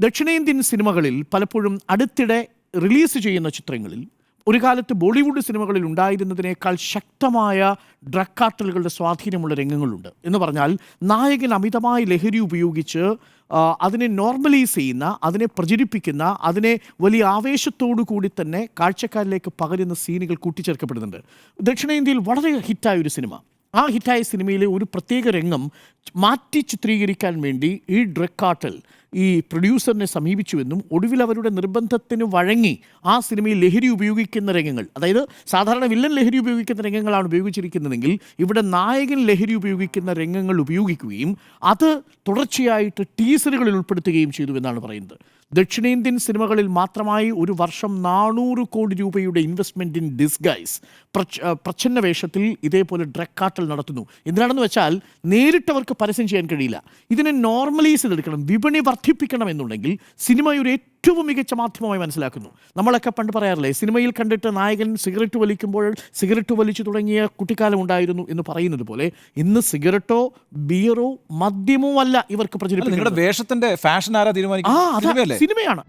ദക്ഷിണേന്ത്യൻ സിനിമകളിൽ പലപ്പോഴും അടുത്തിടെ റിലീസ് ചെയ്യുന്ന ചിത്രങ്ങളിൽ ഒരു കാലത്ത് ബോളിവുഡ് സിനിമകളിൽ ഉണ്ടായിരുന്നതിനേക്കാൾ ശക്തമായ ഡ്രഗ് കാർട്ടലുകളുടെ സ്വാധീനമുള്ള രംഗങ്ങളുണ്ട്. എന്ന് പറഞ്ഞാൽ നായകൻ അമിതമായ ലഹരി ഉപയോഗിച്ച് അതിനെ നോർമലൈസ് ചെയ്യുന്ന, അതിനെ പ്രചരിപ്പിക്കുന്ന, അതിനെ വലിയ ആവേശത്തോടു കൂടി തന്നെ കാഴ്ചക്കാരിലേക്ക് പകരുന്ന സീനുകൾ കൂട്ടിച്ചേർക്കപ്പെടുന്നുണ്ട്. ദക്ഷിണേന്ത്യയിൽ വളരെ ഹിറ്റായ ഒരു സിനിമ, ആ ഹിറ്റായ സിനിമയിലെ ഒരു പ്രത്യേക രംഗം മാറ്റി ചിത്രീകരിക്കാൻ വേണ്ടി ഈ ഡ്രഗ് കാർട്ടൽ ഈ പ്രൊഡ്യൂസറിനെ സമീപിച്ചുവെന്നും ഒടുവിൽ അവരുടെ നിർബന്ധത്തിന് വഴങ്ങി ആ സിനിമയിൽ ലഹരി ഉപയോഗിക്കുന്ന രംഗങ്ങൾ, അതായത് സാധാരണ വില്ലൻ ലഹരി ഉപയോഗിക്കുന്ന രംഗങ്ങളാണ് ഉപയോഗിച്ചിരിക്കുന്നതെങ്കിൽ ഇവിടെ നായകൻ ലഹരി ഉപയോഗിക്കുന്ന രംഗങ്ങൾ ഉപയോഗിക്കുകയും അത് തുടർച്ചയായിട്ട് ടീസറുകളിൽ ഉൾപ്പെടുത്തുകയും ചെയ്തു എന്നാണ് പറയുന്നത്. ദക്ഷിണേന്ത്യൻ സിനിമകളിൽ മാത്രമായി ഒരു വർഷം 400 കോടി രൂപയുടെ ഇൻവെസ്റ്റ്മെൻറ്റ് ഇൻ ഡിസ്ഗൈസ്, പ്രച്ഛന്ന വേഷത്തിൽ ഇതേപോലെ ഡ്രഗ് കാർട്ടൽ നടത്തുന്നു. എന്തിനാണെന്ന് വെച്ചാൽ നേരിട്ടവർക്ക് പരസ്യം ചെയ്യാൻ കഴിയില്ല. ഇതിനെ നോർമലൈസ് ചെയ്തെടുക്കണം, വിപണി വർദ്ധിപ്പിക്കണം എന്നുണ്ടെങ്കിൽ സിനിമയുടെ ഏറ്റവും മികച്ച മാധ്യമമായി മനസ്സിലാക്കുന്നു. നമ്മളൊക്കെ പണ്ട് പറയാറില്ലേ, സിനിമയിൽ കണ്ടിട്ട് നായകൻ സിഗരറ്റ് വലിക്കുമ്പോൾ സിഗരറ്റ് വലിച്ചു തുടങ്ങിയ കുട്ടിക്കാലം ഉണ്ടായിരുന്നു എന്ന് പറയുന്നത് പോലെ ഇന്ന് സിഗരറ്റോ ബിയറോ മദ്യമോ അല്ല ഇവർക്ക് പ്രചരിപ്പിക്കുന്നത്. വേഷത്തിന്റെ ഫാഷൻ ആരാ തീരുമാനിക്കുന്നത്? സിനിമയാണ്.